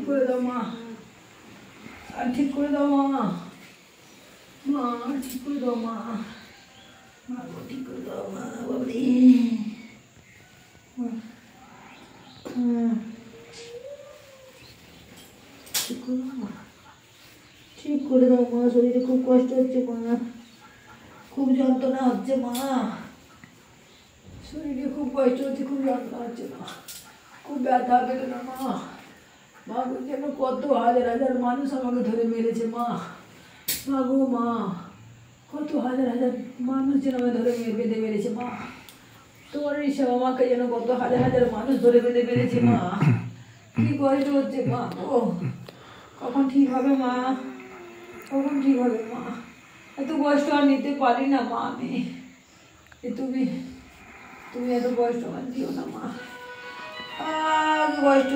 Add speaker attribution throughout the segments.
Speaker 1: করে দাও মা, আর ঠিক করে দাও মা, মা ঠিক করে দাও মা, মা ঠিক করে দাও মা, বাবরি ঠিক করে দাও মা, ঠিক করে দাও মা, শরীরে খুব কষ্ট হচ্ছে মা, খুব যন্ত্রণা হচ্ছে মা, শরীরে খুব কষ্ট হচ্ছে, খুব যন্ত্রণা হচ্ছে মা, খুব ব্যথা বেদনা মা, মা যেন কত হাজার হাজার মানুষ আমাকে ধরে মেরেছে মা, মা গো মা, কত হাজার হাজার মানুষ যেন আমাকে ধরে বেঁধে মেরেছে মা, তোমার হিসাব আমাকে যেন কত হাজার হাজার মানুষ ধরে বেঁধে মেরেছে মা, কি কষ্ট হচ্ছে মা ও, কখন ঠিক হবে মা, কখন ঠিক হবে মা, এত কষ্ট আর নিতে পারি না মা আমি, তুমি তুমি এত কষ্ট আমার দিও না মা, কষ্ট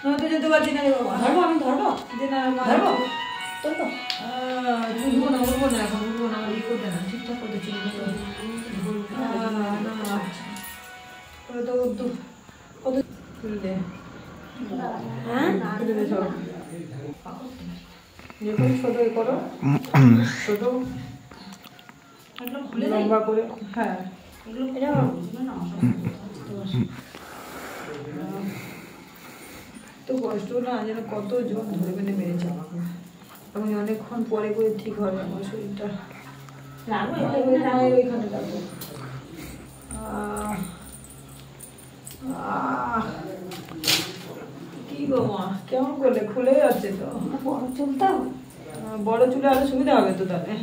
Speaker 1: নয়তো যেতে পারছি না রে বাবা, ধরবো আমি ধরবো যে না মা ধরবো তো তো উঠবো না এখন উঠবো না, আমার ই করতে না ঠিকঠাক করতে চলে না তো কত খুলে দে, হ্যাঁ খুলে দে সব যেরকম ছোট এ করো, ছোট লম্বা করে, হ্যাঁ তো কষ্ট না যেন কতজন ধরে বেঁধে মেরেছে আমাকে, আমি অনেকক্ষণ পরে করে ঠিক হবে আমার শরীরটা, ওইখানে রাখবো, কি গো মা কেমন করলে, খুলে যাচ্ছে তো, বড় চুলটা, বড় চুলে আরো সুবিধা হবে তো তাহলে,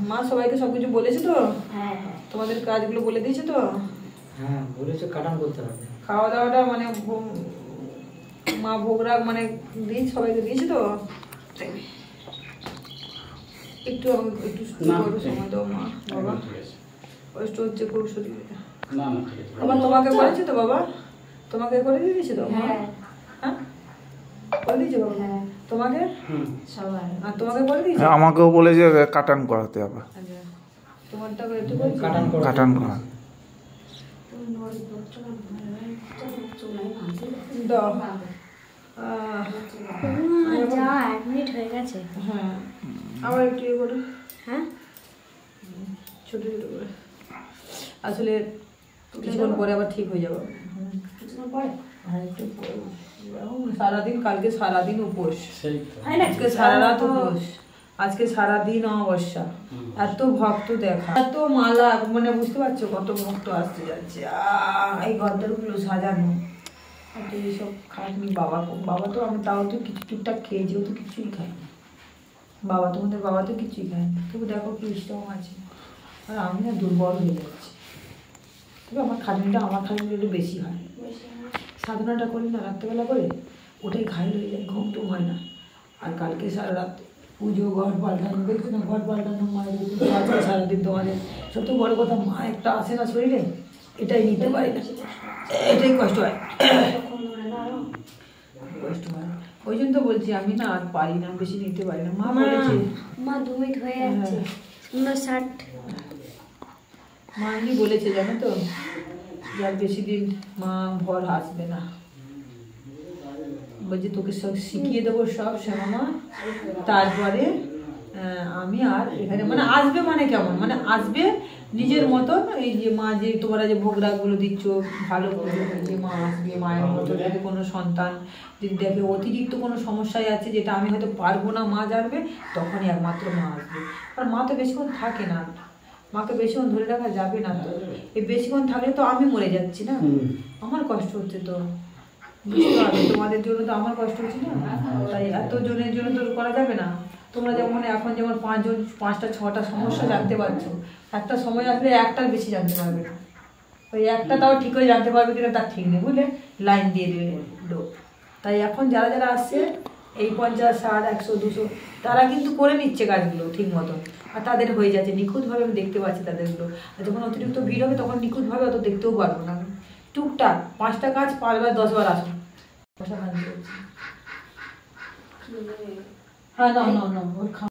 Speaker 1: মা সবাইকে সবকিছু বলেছে তো, তোমাদের কাজগুলো বলে দিয়েছে তো,
Speaker 2: হ্যাঁ বলেছে কাটান করতে হবে,
Speaker 1: খাওয়া দাওয়াটা মানে মা ভোগরাগ মানে দিয়েছে সবাইকে দিয়েছে তো, একটু আমাকে একটু সময় দাও মা, বাবা কষ্ট হচ্ছে খুব শরীরে, আবার তোমাকে করেছে তো বাবা, তোমাকে করে দিয়েছে তো, হ্যাঁ করে দিয়েছে বাবা, তোমাকে সবাই, আর তোমাকে করে দিয়েছে,
Speaker 3: আমাকেও বলে যে কাটান করাতে হবে,
Speaker 1: আচ্ছা তোমারটা একটু
Speaker 3: কাটান করা দাও,
Speaker 4: যা অ্যাডমিট হয়ে গেছে,
Speaker 1: হ্যাঁ আবার একটু ইয়ে করে,
Speaker 4: হ্যাঁ
Speaker 1: ছোট ছোট করে, আসলে কিছুক্ষণ পরে আবার ঠিক হয়ে যাবে, কিছুক্ষণ পরে আর একটু সারাদিন, কালকে সারাদিন উপোস, আজকে সারা রাত উপোস, আজকে সারাদিন অমাবস্যা, এত ভক্ত দেখা, এত মালা, মানে বুঝতে পারছো কত ভক্ত আসতে যাচ্ছে, এই গদ্দারগুলো সাজানো, এইসব খাটনি, বাবা তো আমি তাও তো কিছু টুকটাক খেয়েছি, ও তো কিছুই খায়নি, বাবা তোমাদের বাবা তো কিছুই খায়নি, তবু দেখো কি স্ট্রং আছে, আর আমি না দুর্বল হয়ে যাচ্ছি, তবে আমার খাটনিটা একটু বেশি হয়, সাধনাটা করি না রাত্রেবেলা করে, ওটাই ঘাইল হয়ে যায়, ঘুম টুম হয় না, আর কালকে সারা রাত পুজো, ঘর পাল্টানো, দেখছো না ঘর পাল্টানো, মায়ের আজকে সারাদিন তোমাদের, সব তো বড় কথা মা একটা আসে না শরীরে, এটাই নিতে পারি না, এটাই কষ্ট হয়, কষ্ট হয়, ওই জন্য তো বলছি আমি না আর পারি না, বেশি নিতে পারি না, মা বলেছে,
Speaker 4: মা 2 মিনিট হয়ে যাচ্ছে, 59
Speaker 1: মা এমনি বলেছে জানো তো, যার বেশি দিন মা ভর আসবে না, বলছি তোকে সব শিখিয়ে দেবো সব শ্যামা, তারপরে আমি আর এখানে মানে আসবে, মানে কেমন মানে আসবে নিজের মতন, এই যে মা যে তোমরা যে ভোগ রাগগুলো দিচ্ছ ভালো করে, যে মা আসবে মায়ের মতো, যদি কোনো সন্তান যদি দেখে অতিরিক্ত কোনো সমস্যায় আছে যেটা আমি হয়তো পারবো না, মা জানবে, তখনই একমাত্র মা আসবে, আর মা তো বেশিক্ষণ থাকে না, মাকে বেশিক্ষণ ধরে রাখা যাবে না তো, এই বেশিক্ষণ থাকলে তো আমি মরে যাচ্ছি না, আমার কষ্ট হচ্ছে তো, বুঝতে পারবে তোমাদের জন্য তো আমার কষ্ট হচ্ছে না, তাই এত জনের জন্য তো করা যাবে না, তোমরা যেমন এখন যেমন 5 জন 5টা 6টা সমস্যা জানতে পারছো, একটা সময় আসলে একটার বেশি জানতে পারবে না, ওই একটা তাও ঠিক হয়ে জানতে পারবে কিনা তার ঠিক নেই, বুঝলে লাইন দিয়ে দেবে লোক, তাই এখন যারা যারা আসছে এই 50 60 100 200 তারা কিন্তু করে নিচ্ছে কাজগুলো ঠিক মতো, আর তাদের হয়ে যাচ্ছে নিখুঁতভাবে, আমি দেখতে পাচ্ছি তাদেরগুলো, আর যখন অতিরিক্ত ভিড় হবে তখন নিখুঁতভাবে অত দেখতেও পারবো না, টুকটাক 5টা কাজ 5 বার 10 বার আসুন, হ্যাঁ না